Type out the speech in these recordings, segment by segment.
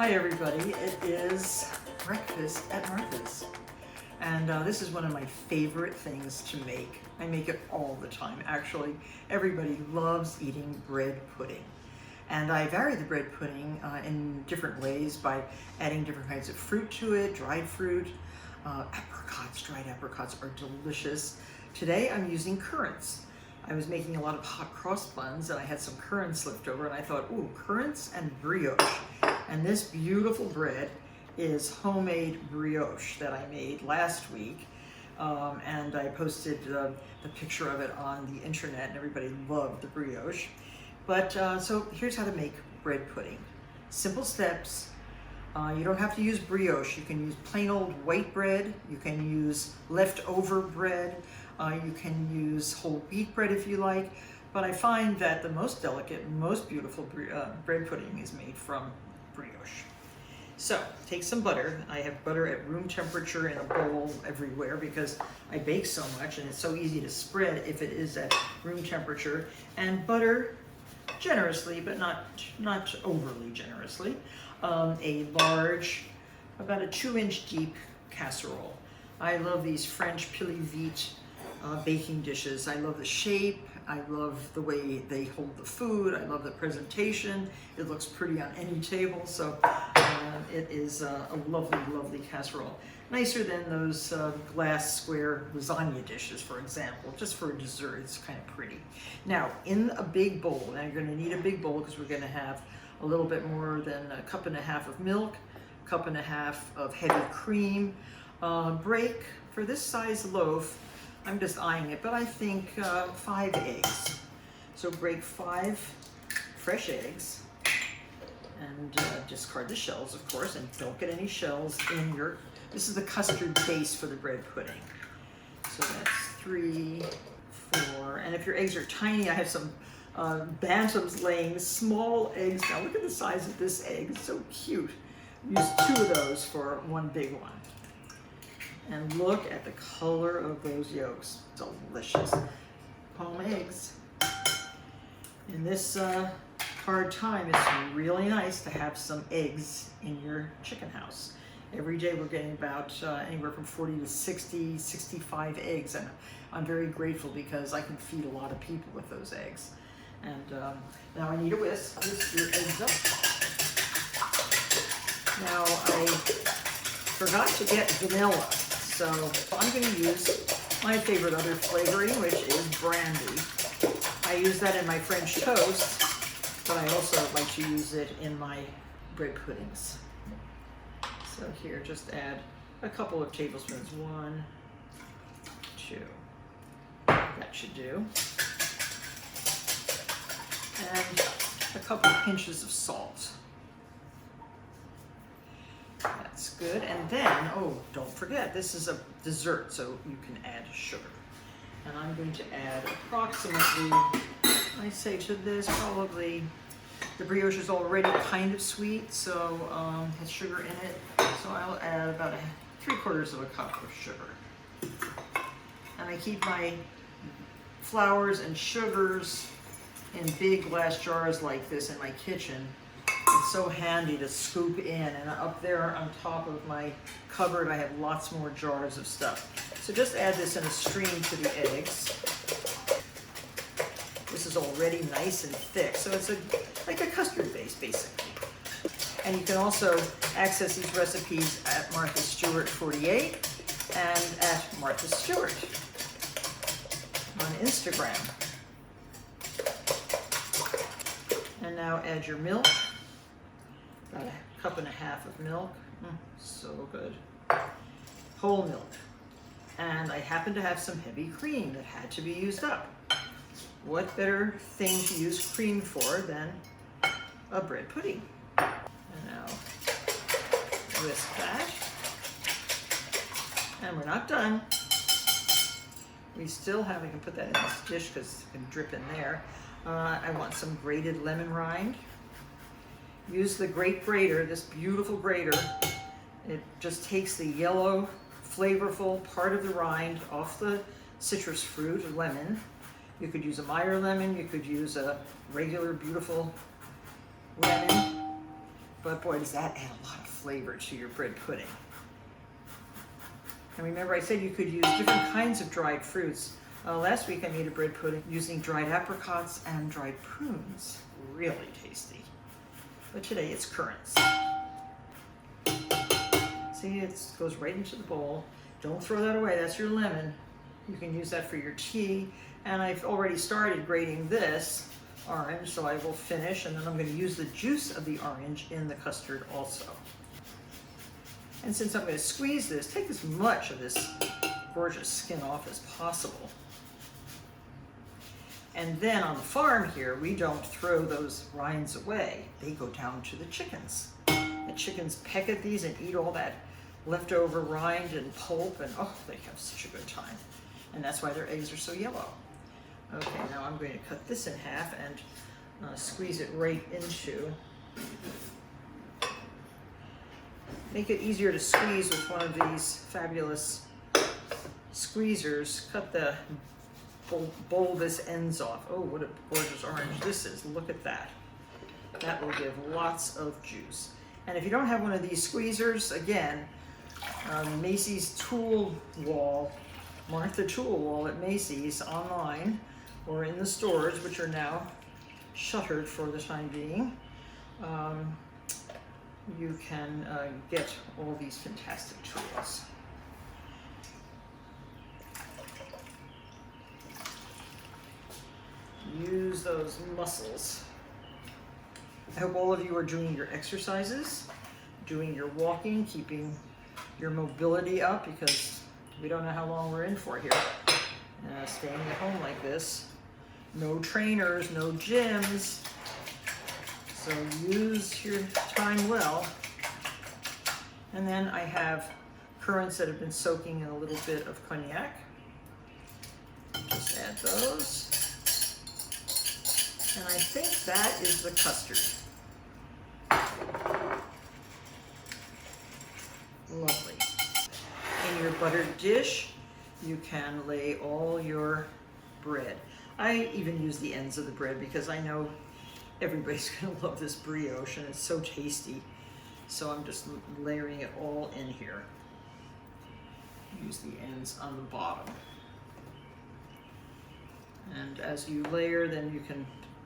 Hi everybody, it is breakfast at Martha's. And this is one of my favorite things to make. I make it all the time. Actually, everybody loves eating bread pudding. And I vary the bread pudding in different ways by adding different kinds of fruit to it, dried fruit. Apricots, dried apricots are delicious. Today I'm using currants. I was making a lot of hot cross buns and I had some currants left over and I thought, ooh, currants and brioche. And this beautiful bread is homemade brioche that I made last week. And I posted the picture of it on the internet and everybody loved the brioche. But so here's how to make bread pudding. Simple steps. You don't have to use brioche. You can use plain old white bread. You can use leftover bread. You can use whole wheat bread if you like. But I find that the most delicate, most beautiful bread pudding is made from brioche. So take some butter. I have butter at room temperature in a bowl everywhere because I bake so much and it's so easy to spread if it is at room temperature. And butter generously, but not overly generously. A large, about a 2-inch deep casserole. I love these French pili vite baking dishes. I love the shape. I love the way they hold the food. I love the presentation. It looks pretty on any table. So it is a lovely, lovely casserole. Nicer than those glass square lasagna dishes, for example. Just for a dessert, it's kind of pretty. Now, in a big bowl, now you're going to need a big bowl because we're going to have a little bit more than a cup and a half of milk, a cup and a half of heavy cream. Break, for this size loaf, I'm just eyeing it, but I think 5 eggs. So break 5 fresh eggs and discard the shells, of course, and don't get any shells in your, this is the custard base for the bread pudding. So that's 3, 4, and if your eggs are tiny, I have some bantams laying small eggs. Now look at the size of this egg, it's so cute. Use 2 of those for one big one. And look at the color of those yolks. Delicious. Home eggs. In this hard time, it's really nice to have some eggs in your chicken house. Every day we're getting about anywhere from 40 to 60, 65 eggs. And I'm very grateful because I can feed a lot of people with those eggs. And now I need a whisk. Whisk your eggs up. Now I forgot to get vanilla. So I'm going to use my favorite other flavoring, which is brandy. I use that in my French toast, but I also like to use it in my bread puddings. So here, just add a couple of tablespoons. 1, 2. That should do. And a couple of pinches of salt. That's good. And then, oh, don't forget, this is a dessert, so you can add sugar. And I'm going to add approximately, I say to this, probably, the brioche is already kind of sweet, so has sugar in it. So I'll add about 3/4 of a cup of sugar. And I keep my flours and sugars in big glass jars like this in my kitchen. It's so handy to scoop in, and up there on top of my cupboard I have lots more jars of stuff. So just add this in a stream to the eggs. This is already nice and thick, so it's like a custard base basically. And you can also access these recipes at Martha Stewart 48 and at Martha Stewart on Instagram. And now add your milk. About a cup and a half of milk. So good. Whole milk. And I happen to have some heavy cream that had to be used up. What better thing to use cream for than a bread pudding? And now whisk that. And we're not done. We still have, I can put that in this dish because it can drip in there. I want some grated lemon rind. Use the great grater, this beautiful grater. It just takes the yellow, flavorful part of the rind off the citrus fruit, lemon. You could use a Meyer lemon, you could use a regular, beautiful lemon. but boy, does that add a lot of flavor to your bread pudding. And remember, I said you could use different kinds of dried fruits. Last week I made a bread pudding using dried apricots and dried prunes. Really tasty. But today it's currants. See, it goes right into the bowl. Don't throw that away, that's your lemon. You can use that for your tea. And I've already started grating this orange, so I will finish, and then I'm going to use the juice of the orange in the custard also. And since I'm going to squeeze this, take as much of this gorgeous skin off as possible. And then on the farm here, we don't throw those rinds away. They go down to the chickens. The chickens peck at these and eat all that leftover rind and pulp, and oh, they have such a good time. And that's why their eggs are so yellow. Okay, now I'm going to cut this in half and squeeze it right into. Make it easier to squeeze with one of these fabulous squeezers. Cut the bulbous ends off. Oh, what a gorgeous orange this is. Look at that. That will give lots of juice. And if you don't have one of these squeezers, again, Macy's tool wall, Martha tool wall at Macy's online or in the stores, which are now shuttered for the time being, you can get all these fantastic tools. Use those muscles. I hope all of you are doing your exercises, doing your walking, keeping your mobility up, because we don't know how long we're in for here. Staying at home like this. No trainers, no gyms. So use your time well. And then I have currants that have been soaking in a little bit of cognac. Just add those. And I think that is the custard. Lovely. In your buttered dish, you can lay all your bread. I even use the ends of the bread because I know everybody's gonna love this brioche and it's so tasty. So I'm just layering it all in here. Use the ends on the bottom. And as you layer, then you can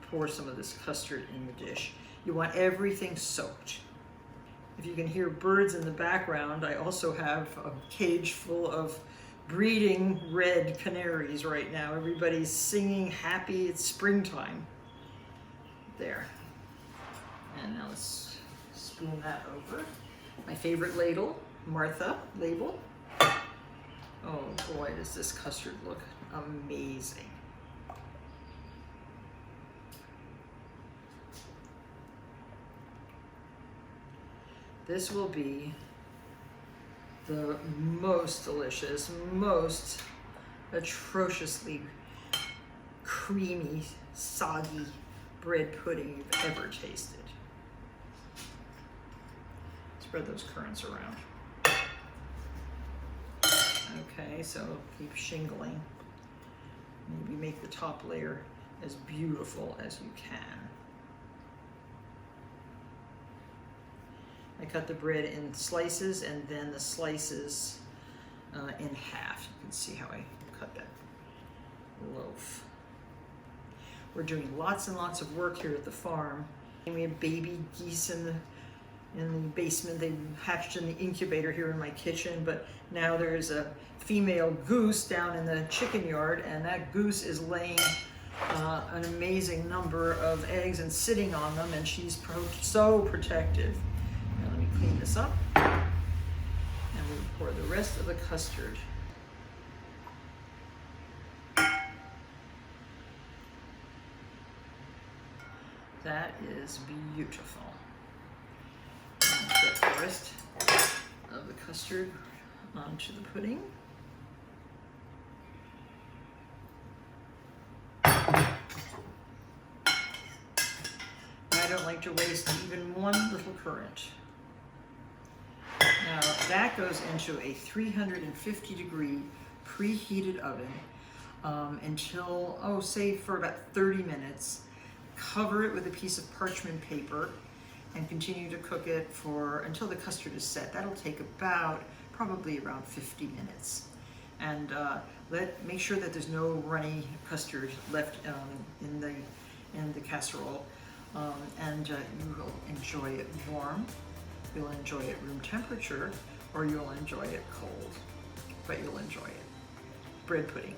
pour some of this custard in the dish. You want everything soaked. If you can hear birds in the background, I also have a cage full of breeding red canaries right now. Everybody's singing happy, it's springtime. There. And now let's spoon that over. My favorite ladle, Martha label. Oh boy, does this custard look amazing. This will be the most delicious, most atrociously creamy, soggy bread pudding you've ever tasted. Spread those currants around. Okay, so keep shingling. Maybe make the top layer as beautiful as you can. I cut the bread in slices and then the slices in half. You can see how I cut that loaf. We're doing lots and lots of work here at the farm. We have baby geese in the basement. They hatched in the incubator here in my kitchen, but now there's a female goose down in the chicken yard, and that goose is laying an amazing number of eggs and sitting on them, and she's so protective. Now let me clean this up, and we'll pour the rest of the custard. That is beautiful. And get the rest of the custard onto the pudding. I don't like to waste even one little currant. Now that goes into a 350 degree preheated oven until, say for about 30 minutes. Cover it with a piece of parchment paper and continue to cook it until the custard is set. That'll take probably around 50 minutes. And make sure that there's no runny custard left in the casserole. And you will enjoy it warm, you'll enjoy it room temperature, or you'll enjoy it cold, but you'll enjoy it. Bread pudding.